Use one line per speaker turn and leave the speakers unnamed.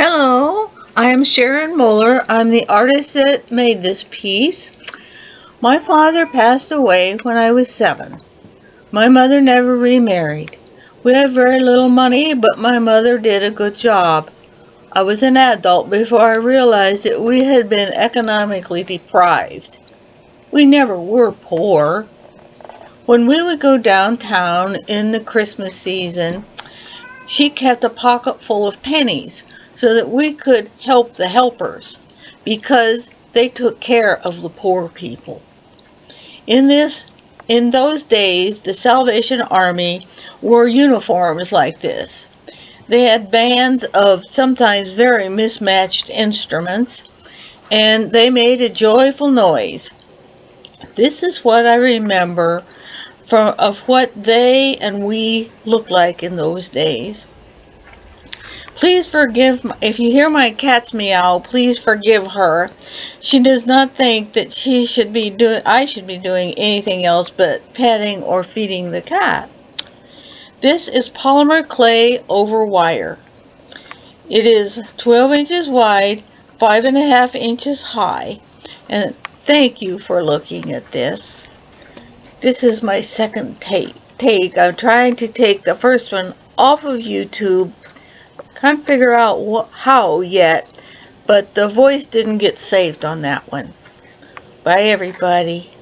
Hello, I am Sharon Moeller. I'm the artist that made this piece. My father passed away when I was 7. My mother never remarried. We had very little money, but my mother did a good job. I was an adult before I realized that we had been economically deprived. We never were poor. When we would go downtown in the Christmas season, she kept a pocket full of pennies so that we could help the helpers because they took care of the poor people. In those days, the Salvation Army wore uniforms like this. They had bands of sometimes very mismatched instruments, and they made a joyful noise. This is what I remember of what they and we looked like in those days. Please forgive, if you hear my cat's meow, please forgive her. She does not think that I should be doing anything else but petting or feeding the cat. This is polymer clay over wire. It is 12 inches wide, 5.5 inches high, and thank you for looking at this. This is my second take. I'm trying to take the first one off of YouTube. Can't figure out how yet, but the voice didn't get saved on that one. Bye, everybody.